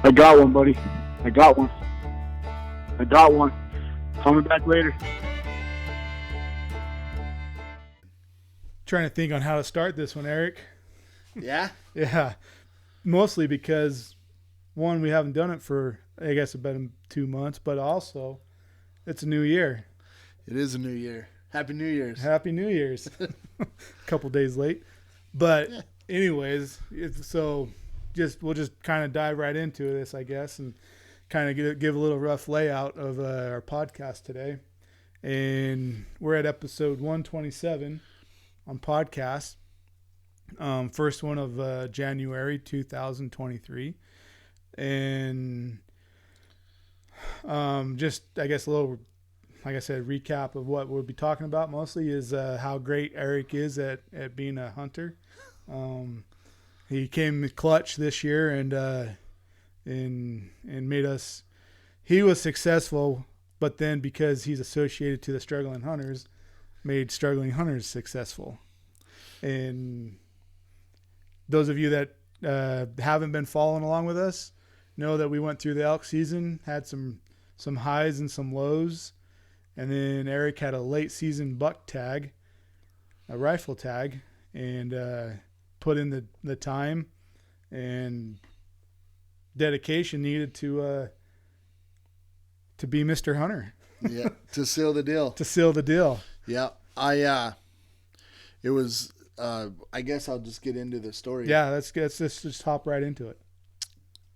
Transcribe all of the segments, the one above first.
I got one, buddy. I got one. Coming back later. Trying to think on how to start this one, Eric. Yeah? Yeah. Mostly because, one, we haven't done it for, I guess, about 2 months, but also it's a new year. It is a new year. Happy New Year's. Happy New Year's. A couple days late. But anyways, we'll just kind of dive right into this, I guess, and kind of give a little rough layout of our podcast today. And we're at episode 127 on podcast. First one of January 2023. And just, I guess, a little, like I said, recap of what we'll be talking about mostly is how great Eric is at being a hunter. He came clutch this year and made us. He was successful, but then because he's associated to the struggling hunters, made struggling hunters successful. And those of you that haven't been following along with us know that we went through the elk season, had some highs and some lows, and then Eric had a late season buck tag, a rifle tag, and put in the time and dedication needed to be Mr. Hunter. Yeah, to seal the deal. To seal the deal. Yeah, it was. I guess I'll just get into the story. Yeah, let's just hop right into it.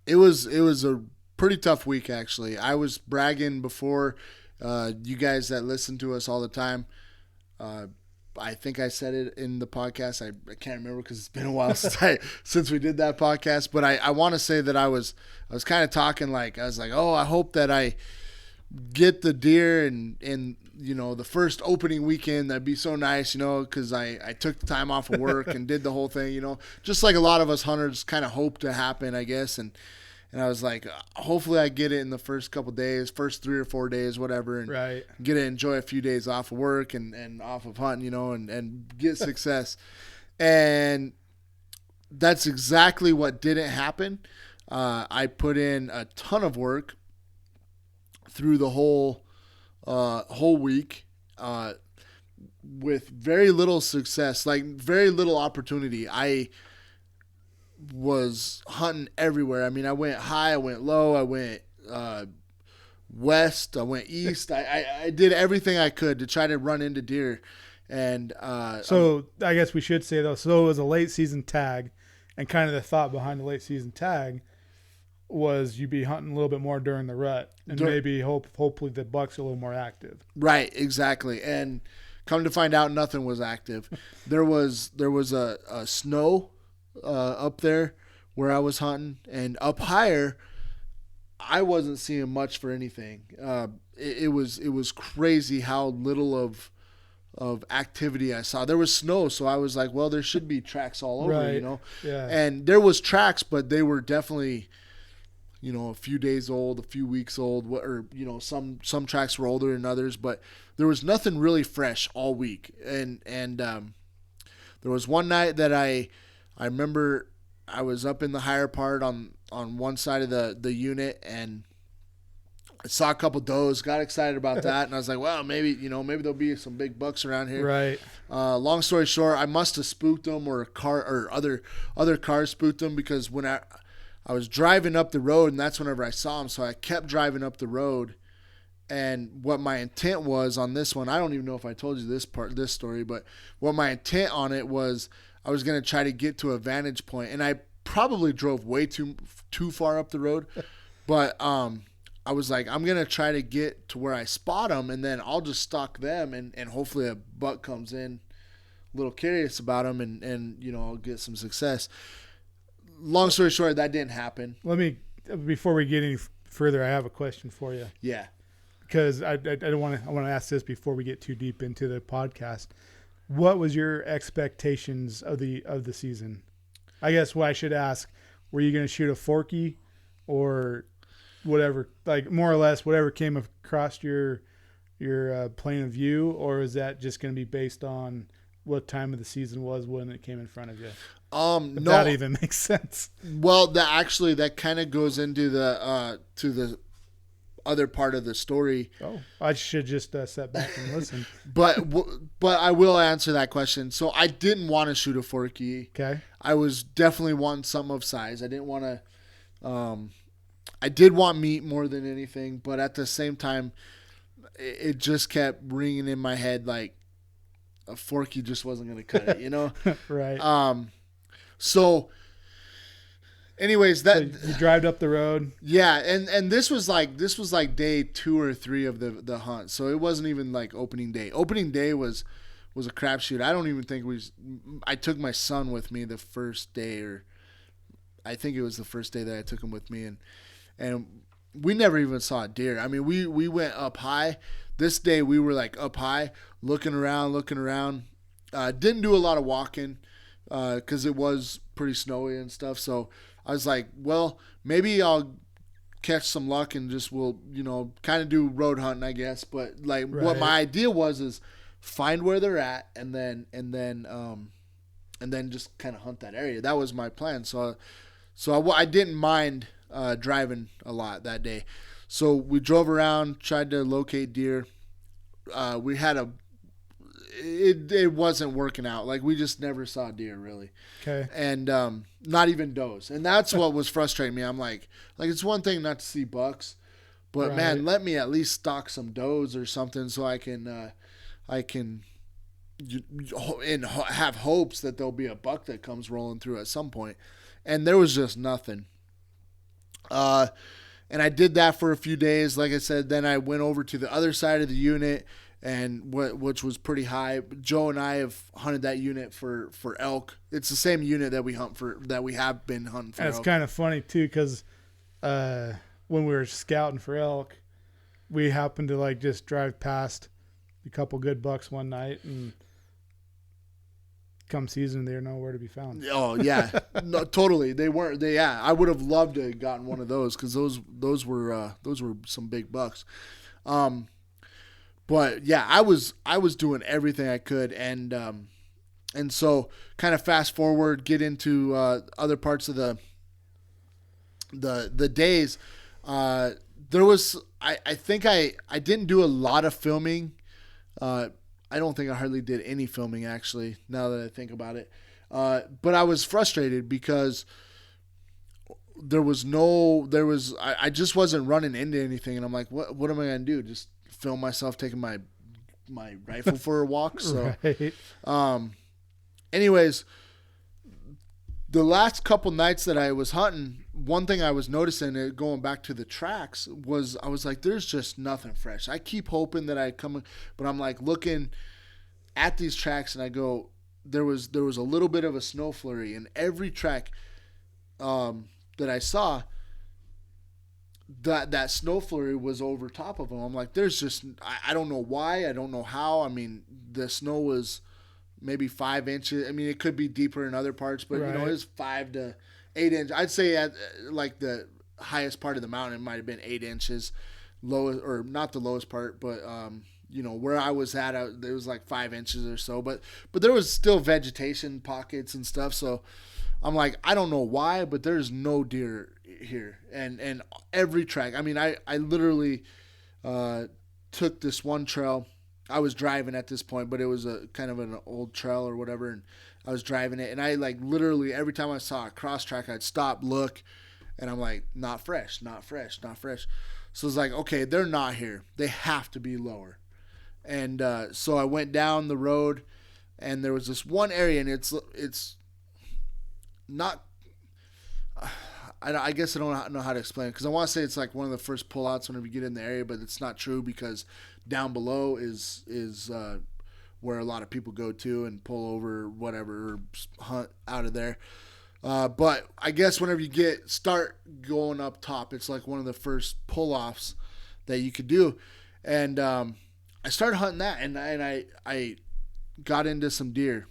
It was a pretty tough week, actually. I was bragging before, you guys that listen to us all the time. I think I said it in the podcast. I can't remember because it's been a while since we did that podcast. But I want to say that I was kind of talking like, I was like, oh, I hope that I get the deer and the first opening weekend. That'd be so nice, because I took the time off of work and did the whole thing, just like a lot of us hunters kind of hope to happen, I guess. And I was like, hopefully I get it in the first couple of days, first 3 or 4 days, whatever, and right. Get to enjoy a few days off of work and off of hunting, and get success. And that's exactly what didn't happen. I put in a ton of work through the whole week with very little success, like very little opportunity. I was hunting everywhere. I mean, I went high, I went low, I went west, I went east. I did everything I could to try to run into deer. And so I guess we should say, though, so it was a late season tag, and kind of the thought behind the late season tag was you'd be hunting a little bit more during the rut, and maybe hopefully the bucks are a little more active. Right, exactly. And come to find out, nothing was active. There was a snow up there where I was hunting, and up higher I wasn't seeing much for anything. It was crazy how little of activity I saw. There was snow, so I was like, well, there should be tracks all over, right. Yeah. And there was tracks, but they were definitely a few days old, a few weeks old, or some tracks were older than others, but there was nothing really fresh all week. And there was one night that I remember I was up in the higher part on one side of the unit, and I saw a couple does, got excited about that, and I was like, well, maybe there'll be some big bucks around here. Right. Long story short, I must have spooked them, or other cars spooked them, because when I was driving up the road, and that's whenever I saw them. So I kept driving up the road, and what my intent was on this one, I don't even know if I told you this story, but what my intent on it was, I was going to try to get to a vantage point, and I probably drove way too far up the road, but I was like, I'm going to try to get to where I spot them, and then I'll just stalk them, and hopefully a buck comes in a little curious about them, and I'll get some success. Long story short, that didn't happen. Before we get any further, I have a question for you. Yeah. Because I want to ask this before we get too deep into the podcast. What was your expectations of the season? I guess what I should ask, were you going to shoot a forky or whatever, like more or less whatever came across your plane of view, or is that just going to be based on what time of the season was when it came in front of you. If No, that even makes sense. well, that kind of goes into the to the other part of the story. Oh, I should just sit back and listen. But I will answer that question. So I didn't want to shoot a Forky. Okay. I was definitely wanting something of size. I didn't want to. I did want meat more than anything, but at the same time, it just kept ringing in my head like a Forky just wasn't going to cut it, you know? Right. So, anyways, So you drive up the road. yeah, and this was like day 2 or 3 of the hunt, so it wasn't even like opening day. Opening day was a crapshoot. I don't even think I took my son with me the first day, or I think it was the first day that I took him with me, and we never even saw a deer. I mean, we went up high. This day we were like up high, looking around. Didn't do a lot of walking because it was pretty snowy and stuff. So I was like, well, maybe I'll catch some luck and just will, kind of do road hunting, I guess. But like what my idea was is find where they're at and then just kind of hunt that area. That was my plan. So I didn't mind driving a lot that day. So we drove around, tried to locate deer. We had it wasn't working out. Like we just never saw deer really. Okay. And not even does. And that's what was frustrating me. I'm like it's one thing not to see bucks, but man, let me at least stalk some does or something so I can and have hopes that there'll be a buck that comes rolling through at some point. And there was just nothing. And I did that for a few days. Like I said, then I went over to the other side of the unit, and which was pretty high. Joe and I have hunted that unit for elk. It's the same unit that we have been hunting for elk. That's kind of funny too, because when we were scouting for elk, we happened to like just drive past a couple good bucks one night, and come season they're nowhere to be found. Oh yeah, no, totally. They weren't. I would have loved to have gotten one of those because those were some big bucks. But yeah, I was doing everything I could, and so kind of fast forward, get into other parts of the days. There was I think I didn't do a lot of filming. I don't think I hardly did any filming, actually, now that I think about it. But I was frustrated because I just wasn't running into anything. And I'm like, what am I going to do? Just film myself taking my rifle for a walk? So, Right. Anyways, the last couple nights that I was hunting, one thing I was noticing, going back to the tracks, was I was like, there's just nothing fresh. I keep hoping that I come, but I'm like looking at these tracks and I go, there was a little bit of a snow flurry in every track that I saw. That snow flurry was over top of them. I'm like, there's just, I don't know why, I don't know how. I mean, the snow was maybe 5 inches. I mean, it could be deeper in other parts, but it was 5 to 8 inches. I'd say at like the highest part of the mountain, it might have been 8 inches. Lowest, or not the lowest part, but where I was at, it was like 5 inches or so. But there was still vegetation pockets and stuff. So I'm like, I don't know why, but there's no deer here. And every track, I mean, I literally took this one trail. I was driving at this point, but it was a kind of an old trail or whatever, and I was driving it, and I like literally every time I saw a cross track, I'd stop, look, and I'm like, not fresh, not fresh, not fresh. So it's like, okay, they're not here. They have to be lower. And so I went down the road, and there was this one area, and it's not. I guess I don't know how to explain it, because I want to say it's like one of the first pullouts whenever you get in the area, but it's not true, because down below is where a lot of people go to and pull over, whatever, or hunt out of there. But I guess whenever you start going up top, it's like one of the first pull-offs that you could do. And I started hunting that, and I got into some deer.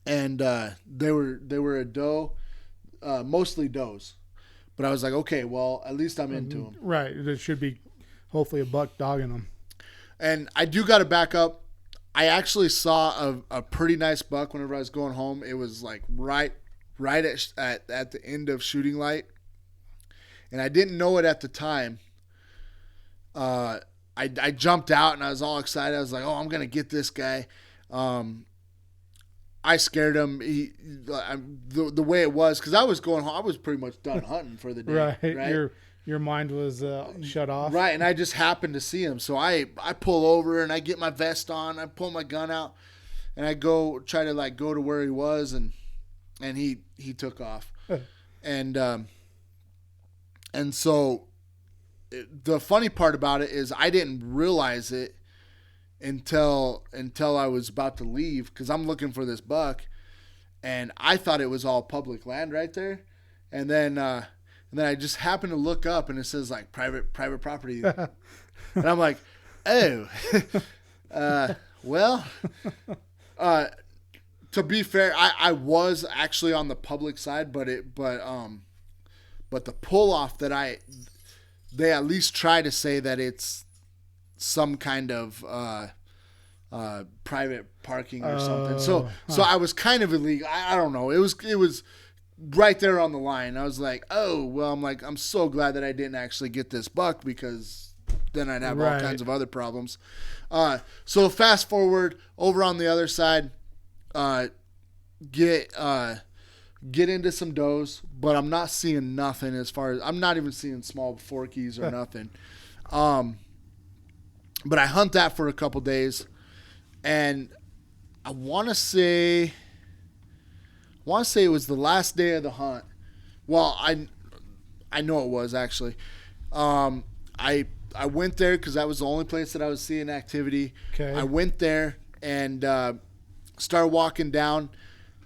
And they were a doe, mostly does. But I was like, okay, well, at least I'm into them. Right. There should be hopefully a buck dogging them. And I do got to back up. I actually saw a pretty nice buck whenever I was going home. It was like right at the end of shooting light, and I didn't know it at the time. I jumped out and I was all excited. I was like, "Oh, I'm gonna get this guy." I scared him. The way it was, because I was going home. I was pretty much done hunting for the day. Right. Your mind was shut off. Right, and I just happened to see him. So I pull over and I get my vest on. I pull my gun out, and I go try to like go to where he was, and he took off. and so the funny part about it is I didn't realize it until I was about to leave, because I'm looking for this buck, and I thought it was all public land right there, and then I just happened to look up and it says like private property, and I'm like, oh, well, to be fair, I was actually on the public side, but the pull off that they at least try to say that it's some kind of private parking or something. So I was kind of illegal. I don't know. It was right there on the line. I was like, oh, well, I'm so glad that I didn't actually get this buck, because then I'd have all kinds of other problems. So fast forward over on the other side, get into some does, but I'm not seeing nothing as far as, I'm not even seeing small forkies or nothing. But I hunt that for a couple days, and I want to say it was the last day of the hunt. Well, I know it was actually. I went there because that was the only place that I was seeing activity. Okay. I went there and started walking down,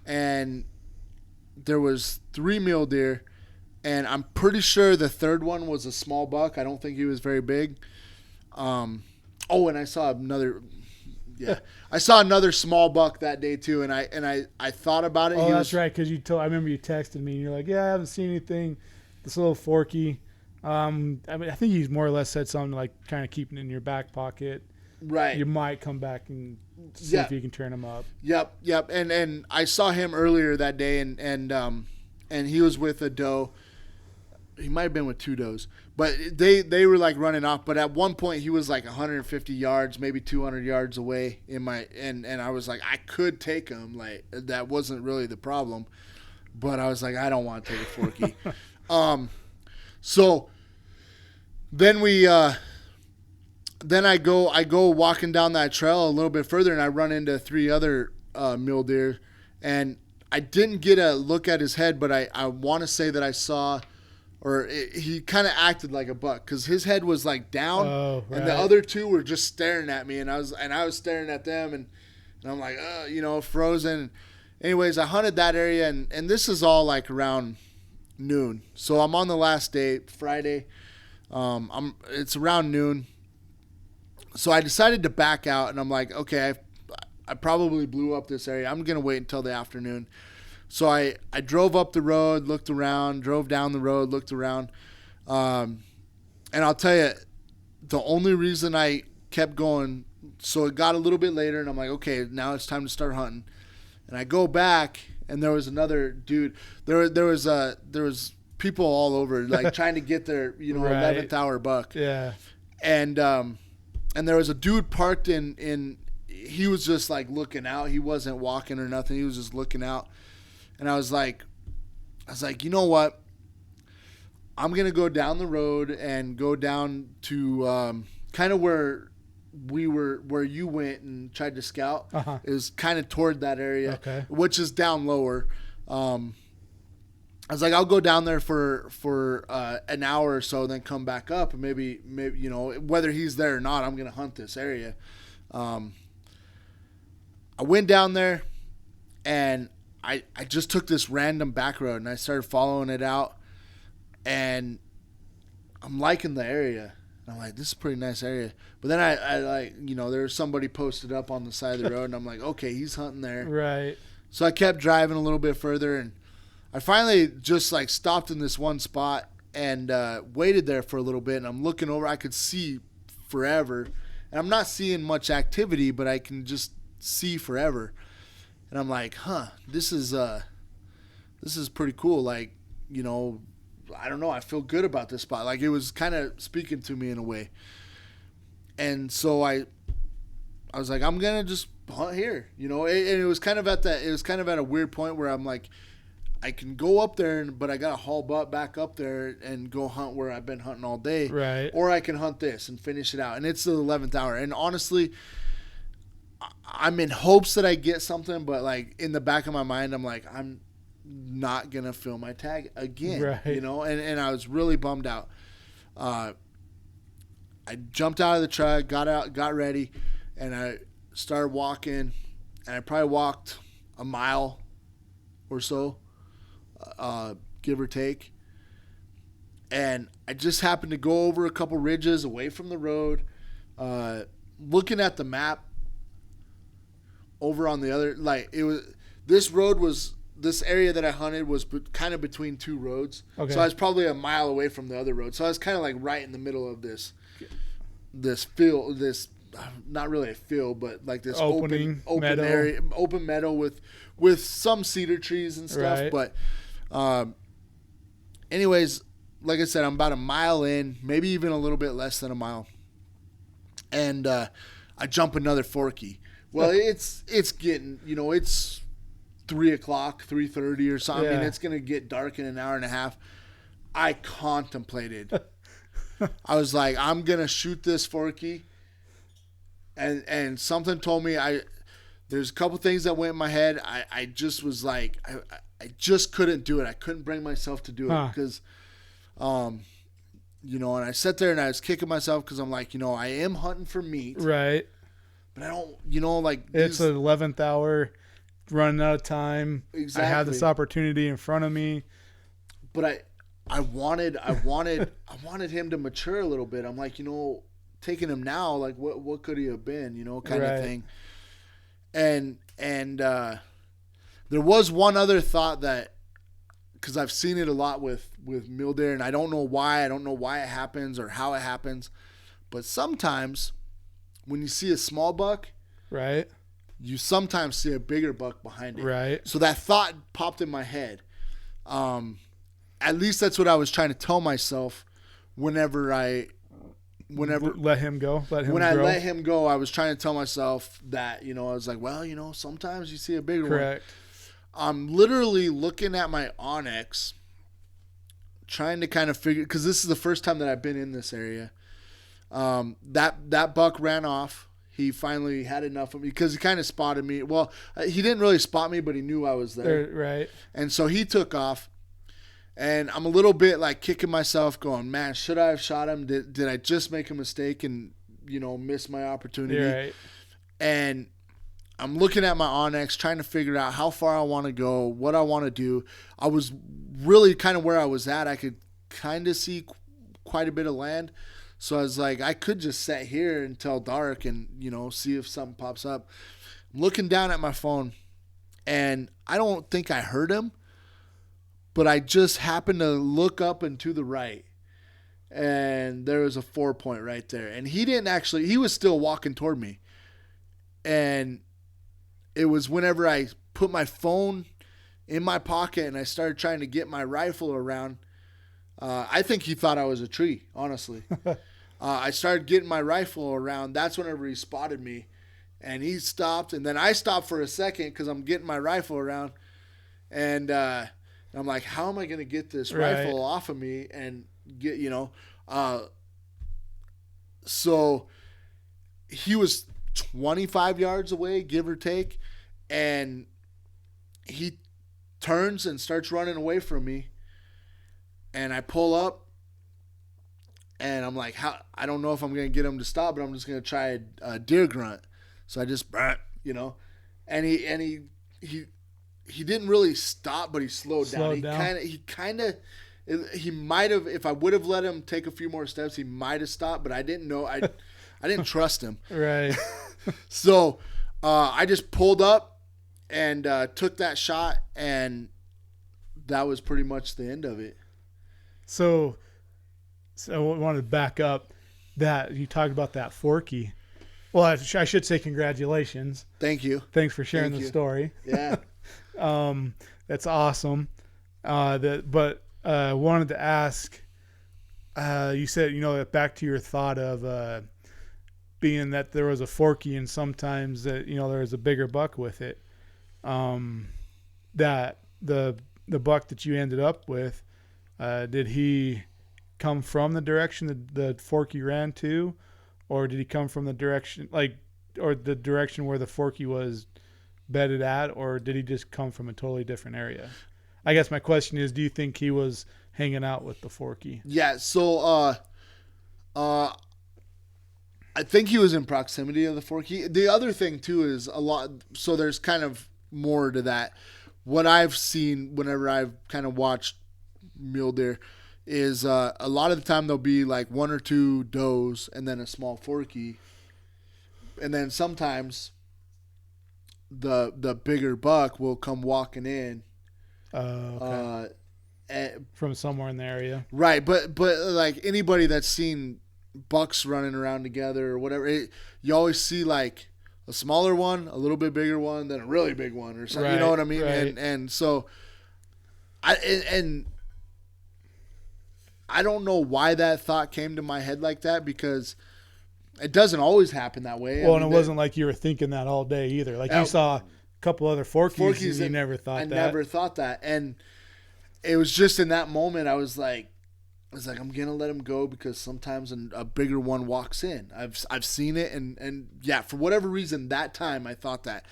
and there was 3 mule deer, and I'm pretty sure the third one was a small buck. I don't think he was very big. And I saw another. Yeah, I saw another small buck that day too, and I thought about it. Oh, that's right, because I remember you texted me, and you're like, "Yeah, I haven't seen anything. This little forky." I think he's more or less said something like kind of keeping it in your back pocket. Right. You might come back and see if you can turn him up. Yep. And I saw him earlier that day, and he was with a doe. He might have been with 2 does, but they were like running off. But at one point he was like 150 yards, maybe 200 yards away and I was like, I could take him. Like, that wasn't really the problem, but I was like, I don't want to take a forky. So then then I go walking down that trail a little bit further, and I run into 3 other mule deer, and I didn't get a look at his head, but I want to say that I saw, he kind of acted like a buck, because his head was like down, and the other 2 were just staring at me, and I was staring at them, and I'm like, frozen. Anyways, I hunted that area, and this is all like around noon. So I'm on the last day, Friday. It's around noon. So I decided to back out, and I'm like, okay, I probably blew up this area. I'm gonna wait until the afternoon. So I drove up the road, looked around, drove down the road, looked around. And I'll tell you, the only reason I kept going, so it got a little bit later, and I'm like, okay, now it's time to start hunting. And I go back, and there was another dude. There was people all over, like trying to get their 11th hour buck. Yeah. And there was a dude parked in. He was just like looking out. He wasn't walking or nothing. He was just looking out. And I was like, you know what? I'm gonna go down the road and go down to kind of where you went and tried to scout. Uh-huh. It was kind of toward that area, which is down lower. I was like, I'll go down there for an hour or so, then come back up, and maybe whether he's there or not, I'm gonna hunt this area. I went down there, and I just took this random back road, and I started following it out, and I'm liking the area. And I'm like, this is a pretty nice area. But then I like, there was somebody posted up on the side of the road, and I'm like, okay, he's hunting there. Right. So I kept driving a little bit further, and I finally just like stopped in this one spot and waited there for a little bit, and I'm looking over. I could see forever, and I'm not seeing much activity, but I can just see forever. And I'm like, this is pretty cool. Like, you know, I don't know. I feel good about this spot. Like, it was kind of speaking to me in a way. And so I was like, I'm gonna just hunt here, you know. And it was kind of at a weird point where I'm like, I can go up there, but I gotta haul butt back up there and go hunt where I've been hunting all day, right? Or I can hunt this and finish it out. And it's the 11th hour. And honestly, I'm in hopes that I get something, but like in the back of my mind, I'm like, I'm not gonna fill my tag again, right. You know. And I was really bummed out. I jumped out of the truck, got ready, and I started walking, and I probably walked a mile or so, give or take. And I just happened to go over a couple ridges away from the road, looking at the map over on the other, like this area that I hunted was kind of between two roads. Okay. So I was probably a mile away from the other road. So I was kind of like right in the middle of this field, not really a field, but like this open meadow. area, open meadow with some cedar trees and stuff. Right. But anyways, like I said, I'm about a mile in, maybe even a little bit less than a mile. And I jump another forky. Well, it's getting, you know, it's 3 o'clock, 3:30 or something. Yeah. I mean, it's going to get dark in an hour and a half. I contemplated. I was like, I'm going to shoot this forky. And something told me there's a couple things that went in my head. I just was like, I just couldn't do it. I couldn't bring myself to do it because, you know, and I sat there and I was kicking myself because I'm like, you know, I am hunting for meat. Right. But I don't, you know, like. It's the 11th hour, running out of time. Exactly. I have this opportunity in front of me. But I wanted him to mature a little bit. I'm like, you know, taking him now, like what could he have been, you know, kind of thing. And there was one other thought that, because I've seen it a lot with mule deer, and I don't know why it happens or how it happens, but sometimes when you see a small buck, right, you sometimes see a bigger buck behind it. Right. So that thought popped in my head. At least that's what I was trying to tell myself whenever let him go. When I let him go, I was trying to tell myself that, you know, I was like, well, you know, sometimes you see a bigger one. Correct. I'm literally looking at my Onyx, trying to kind of figure, because this is the first time that I've been in this area. That buck ran off. He finally had enough of me because he kind of spotted me. Well, he didn't really spot me, but he knew I was there. Right. And so he took off. And I'm a little bit like kicking myself going, man, should I have shot him? Did I just make a mistake and, you know, miss my opportunity? Right. And I'm looking at my Onyx, trying to figure out how far I want to go, what I want to do. I was really kind of where I was at. I could kind of see quite a bit of land. So I was like, I could just sit here until dark and, you know, see if something pops up. I'm looking down at my phone, and I don't think I heard him. But I just happened to look up and to the right, and there was a 4-point right there. And he was still walking toward me. And it was whenever I put my phone in my pocket and I started trying to get my rifle around. I think he thought I was a tree, honestly. I started getting my rifle around. That's whenever he spotted me. And he stopped, and then I stopped for a second because I'm getting my rifle around. And I'm like, how am I going to get this rifle off of me and get, you know? So he was 25 yards away, give or take, and he turns and starts running away from me. And I pull up, and I'm like, I don't know if I'm going to get him to stop, but I'm just going to try a deer grunt. So I just, you know, and he didn't really stop, but he slowed down. He might have, if I would have let him take a few more steps, he might have stopped, but I didn't know. I didn't trust him. Right. So I just pulled up and took that shot, and that was pretty much the end of it. So I wanted to back up that you talked about that forky. Well, I should say congratulations. Thank you. Thanks for sharing Thank the you. story. Yeah. That's awesome. Wanted to ask, you said, back to your thought of being that there was a Forky and sometimes that, there was a bigger buck with it. That the buck that you ended up with, did he come from the direction that the Forky ran to, or did he come from the direction or the direction where the Forky was bedded at, or did he just come from a totally different area? I guess my question is, do you think he was hanging out with the Forky? Yeah. So, I think he was in proximity of the Forky. The other thing too is a lot. So there's kind of more to that. What I've seen whenever I've kind of watched mule deer is a lot of the time there'll be like one or two does and then a small Forky, and then sometimes the bigger buck will come walking in. Okay. From somewhere in the area, right? But like anybody that's seen bucks running around together or whatever, you always see like a smaller one, a little bit bigger one, then a really big one or something. Right, you know what I mean? Right. And so I don't know why that thought came to my head like that, because it doesn't always happen that way. Well, and it wasn't like you were thinking that all day either. Like you saw a couple other Forkies and you never thought that. I never thought that. And it was just in that moment I was like, I'm gonna let him go because sometimes a bigger one walks in. I've seen it, and yeah, for whatever reason that time I thought that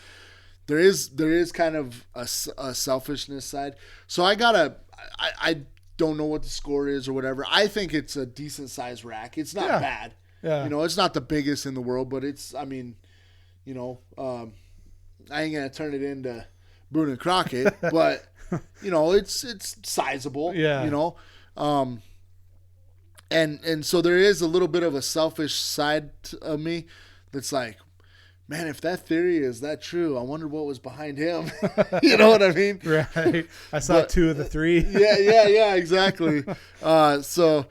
there is kind of a selfishness side. So I don't know what the score is or whatever. I think it's a decent sized rack. It's not bad. Yeah. It's not the biggest in the world, but it's. I mean, I ain't gonna turn it into Boone and Crockett, but it's sizable. Yeah. And so there is a little bit of a selfish side of me that's like, man, if that theory is that true, I wonder what was behind him. You know what I mean? Right. I saw 2 of the 3. Yeah, exactly. So,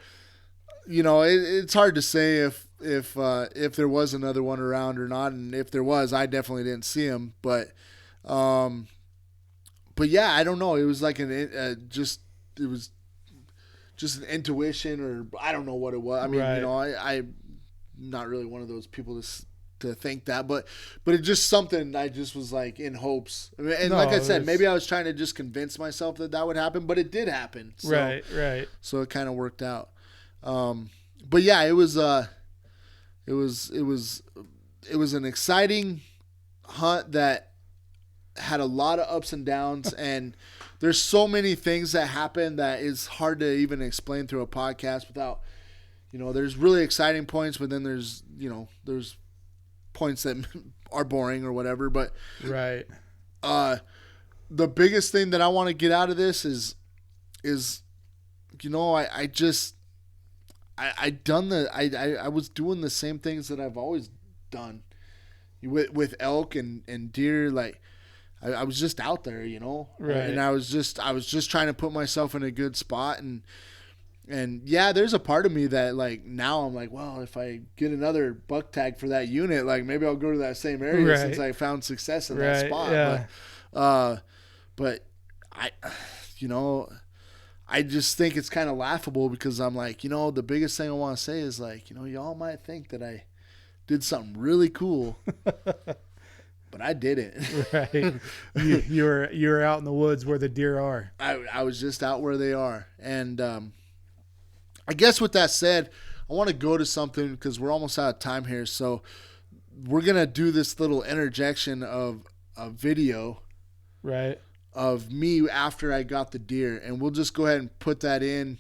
it's hard to say if there was another one around or not, and if there was, I definitely didn't see him. But yeah, I don't know. It was like it was just an intuition, or I don't know what it was. I mean, right. I'm not really one of those people to think that, but it's just something I just was like in hopes. I mean, and like I said, maybe I was trying to just convince myself that would happen, but it did happen. So, right. So it kind of worked out. But yeah, it was an exciting hunt that had a lot of ups and downs, and there's so many things that happen that is hard to even explain through a podcast without, there's really exciting points, but then there's points that are boring or whatever. But right. The biggest thing that I want to get out of this is I was doing the same things that I've always done with elk and deer. Like I was just out there, right. And I was just trying to put myself in a good spot. And yeah, there's a part of me that like now I'm like, well, if I get another buck tag for that unit, like maybe I'll go to that same area right. since I found success in right. that spot. Yeah. But I just think it's kind of laughable because I'm like, the biggest thing I want to say is like, y'all might think that I did something really cool, but I didn't. Right. You were out in the woods where the deer are. I was just out where they are. And I guess with that said, I want to go to something because we're almost out of time here. So we're going to do this little interjection of a video. Right. Of me after I got the deer, and we'll just go ahead and put that in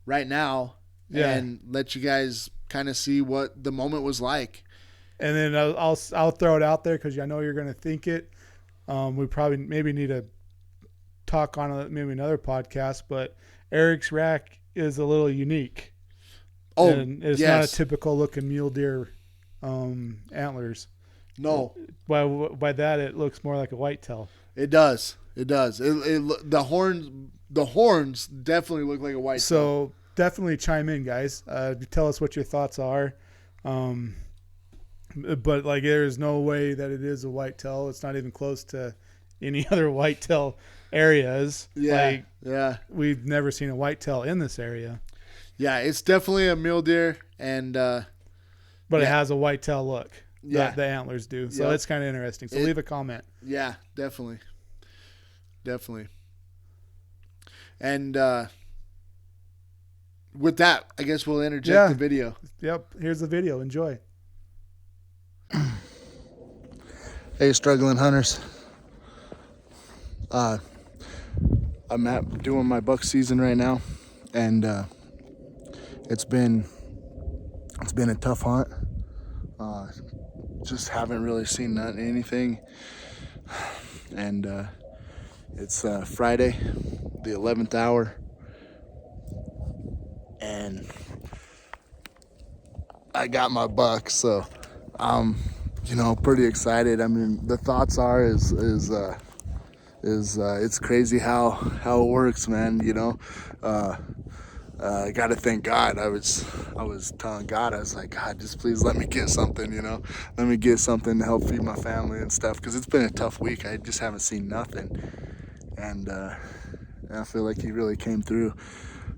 right now and let you guys kind of see what the moment was like. And then I'll throw it out there because I know you're going to think it. We probably maybe need to talk on maybe another podcast, but Eric's rack is a little unique. Oh, and it's not a typical looking mule deer antlers. No. By that, it looks more like a whitetail. It does. The horns definitely look like a whitetail. So definitely chime in, guys. Tell us what your thoughts are. but like there's no way that it is a whitetail. It's not even close to any other whitetail areas. Yeah, like we've never seen a whitetail in this area. Yeah, it's definitely a mule deer, and but it has a whitetail look. Yeah, the antlers do. So it's kind of interesting. So leave a comment. Yeah, definitely. And with that, I guess we'll interject the video. Yep, here's the video. Enjoy. Hey, struggling hunters. I'm doing my buck season right now, and it's been a tough hunt. Just haven't really seen anything, and it's Friday, the 11th hour, and I got my buck, so I'm pretty excited. I mean, the thoughts are is it's crazy how it works, man. I got to thank God. I was telling God, I was like, God, just please let me get something, let me get something to help feed my family and stuff, because it's been a tough week. I just haven't seen nothing, and I feel like he really came through.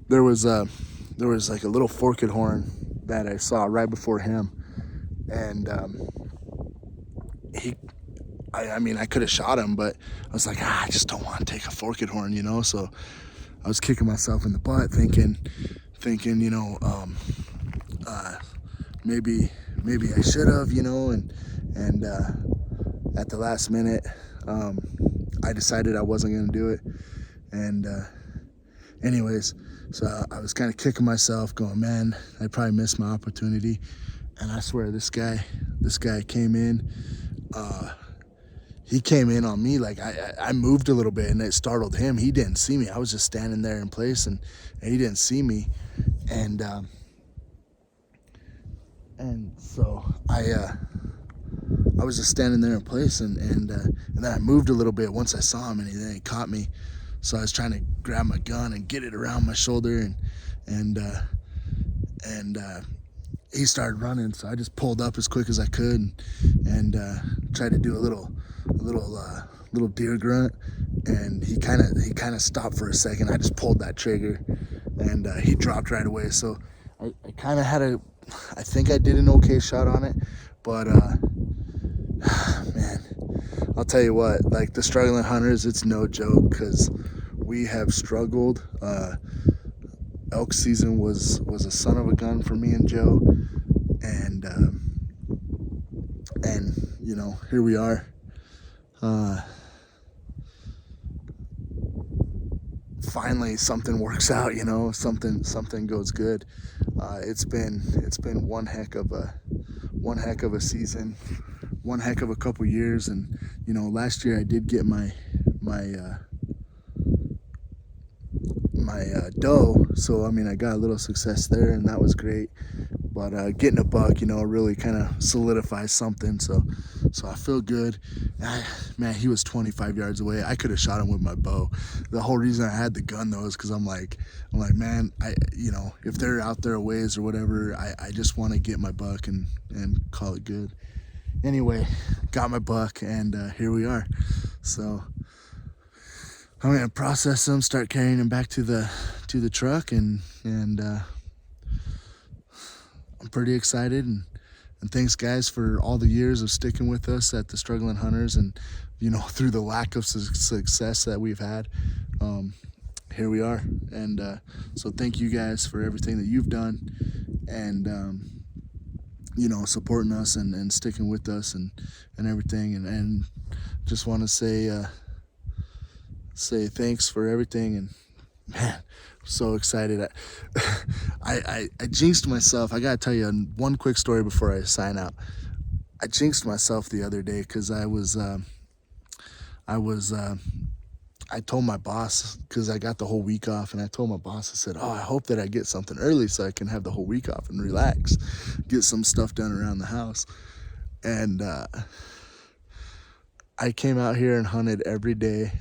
There was like a little forked horn that I saw right before him, and I could have shot him, but I was like, I just don't want to take a forked horn, so I was kicking myself in the butt, thinking, maybe I should have, and at the last minute, I decided I wasn't going to do it, and anyways, so I was kind of kicking myself, going, man, I probably missed my opportunity, and I swear this guy came in, he came in on me. Like I moved a little bit and it startled him. He didn't see me. I was just standing there in place, and he didn't see me. And so I was just standing there in place, and then I moved a little bit once I saw him, and then he caught me. So I was trying to grab my gun and get it around my shoulder, and he started running. So I just pulled up as quick as I could and tried to do a little deer grunt, and he kind of stopped for a second. I just pulled that trigger, and he dropped right away. So I kind of I think I did an okay shot on it, but man, I'll tell you what, like the struggling hunters, it's no joke, because we have struggled. Elk season was a son of a gun for me and Joe, and here we are. Finally something works out, something goes good. It's been one heck of a season, one heck of a couple years, and last year I did get my doe, so I got a little success there, and that was great. But getting a buck, really kind of solidifies something. So I feel good. Man, he was 25 yards away. I could have shot him with my bow. The whole reason I had the gun though is because I'm like, man, if they're out there a ways or whatever, I just want to get my buck and call it good. Anyway, got my buck, and here we are. So I'm gonna process them, start carrying them back to the truck, and I'm pretty excited, and thanks guys for all the years of sticking with us at the Struggling Hunters, and through the lack of success that we've had, here we are. And so thank you guys for everything that you've done, and supporting us and sticking with us and everything, and just want to say thanks for everything. And man, I'm so excited. I jinxed myself. I gotta tell you one quick story before I sign out. I jinxed myself the other day because I told my boss, because I got the whole week off, and I told my boss, I said, I hope that I get something early so I can have the whole week off and relax, get some stuff done around the house. And I came out here and hunted every day,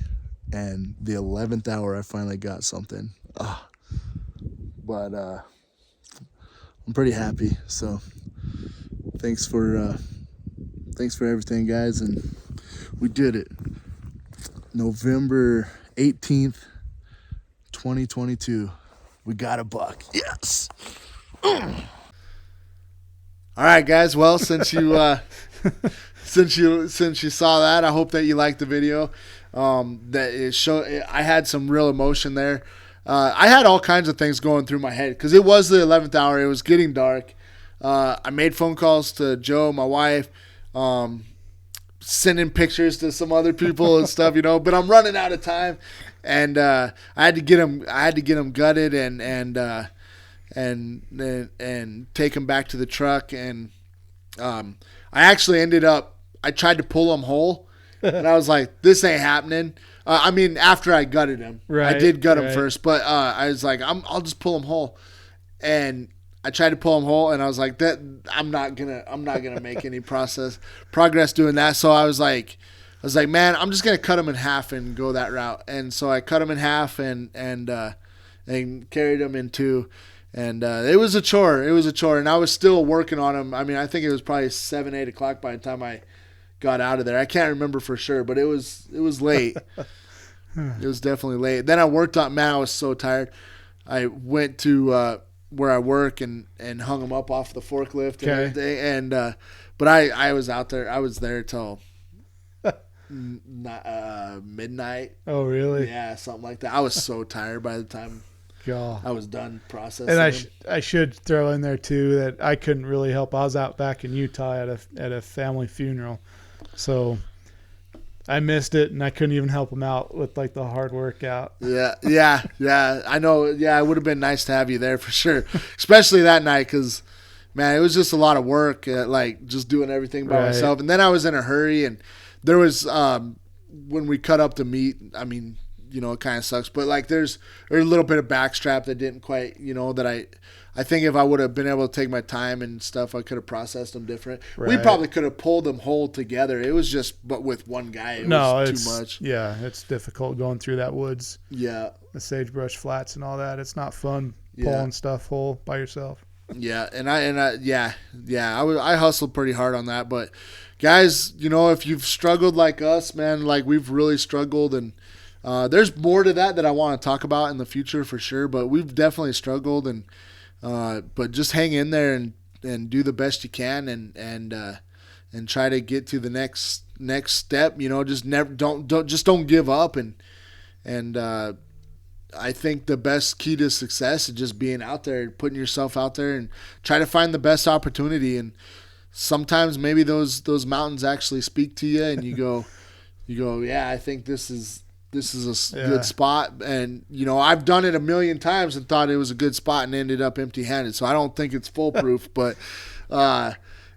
and the 11th hour I finally got something. But I'm pretty happy. So thanks for Thanks for everything, guys, and we did it. November 18th, 2022. We got a buck. Yes. All right, guys. Well, since you since you saw that, I hope that you liked the video. I had some real emotion there. I had all kinds of things going through my head because it was the 11th hour. It was getting dark. I made phone calls to Joe, my wife, sending pictures to some other people and stuff, but I'm running out of time. And I had to get him gutted and take him back to the truck. And I actually I tried to pull him whole. And I was like, this ain't happening. After I gutted him, right, I did gut him first, but I was like, I'll just pull him whole. And I tried to pull him whole, and I was like, I'm not gonna make any progress doing that. So I was like, man, I'm just gonna cut him in half and go that route. And so I cut him in half and carried him in two. And it was a chore. And I was still working on him. I think it was probably 7, 8 o'clock by the time I got out of there. I can't remember for sure, but it was late. It was definitely late. Then I worked on. Man, I was so tired. I went to where I work and hung him up off the forklift and everything. And but I was out there. I was there till midnight. Oh, really? Yeah, something like that. I was so tired by the time I was done processing. And I should throw in there too that I couldn't really help. I was out back in Utah at a family funeral, so I missed it, and I couldn't even help him out with like the hard workout. Yeah. I know. Yeah, it would have been nice to have you there for sure, especially that night because, man, it was just a lot of work, like just doing everything by myself. And then I was in a hurry, and there was when we cut up the meat. It kind of sucks, but like there's a little bit of backstrap that didn't quite, that I think if I would have been able to take my time and stuff, I could have processed them different. Right. We probably could have pulled them whole together. It was just, but with one guy, it was too much. Yeah, it's difficult going through that woods. Yeah. The sagebrush flats and all that. It's not fun pulling stuff whole by yourself. Yeah, I hustled pretty hard on that. But guys, if you've struggled like us, man, like we've really struggled, and there's more to that I want to talk about in the future for sure. But we've definitely struggled, and but just hang in there and do the best you can, and try to get to the next step. Just don't give up, and I think the best key to success is just being out there, putting yourself out there, and try to find the best opportunity. And sometimes maybe those mountains actually speak to you, and you go, yeah, I think this is a good spot. And I've done it a million times and thought it was a good spot and ended up empty-handed. So I don't think it's foolproof, but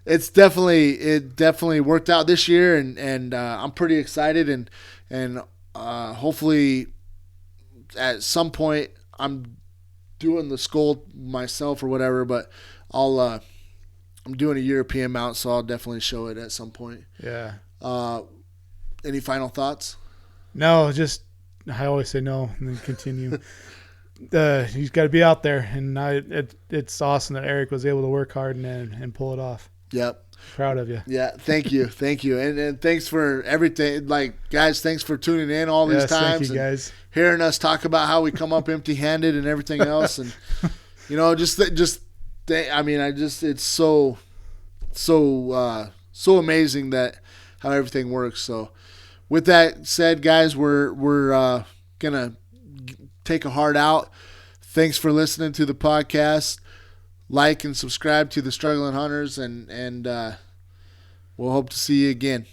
it definitely worked out this year, and I'm pretty excited, and hopefully at some point I'm doing the skull myself or whatever, but I'm doing a European mount, so I'll definitely show it at some point. Yeah. Any final thoughts? No, I always say no and then continue. He's got to be out there, and it's awesome that Eric was able to work hard and pull it off. Yep. Proud of you. Yeah, thank you. And thanks for everything. Like, guys, thanks for tuning in all these times. Thank you, guys. Hearing us talk about how we come up empty-handed and everything else. And, it's so amazing that how everything works. So, with that said, guys, we're going to take a heart out. Thanks for listening to the podcast. Like and subscribe to the Struggling Hunters, and we'll hope to see you again.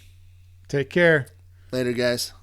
Take care. Later, guys.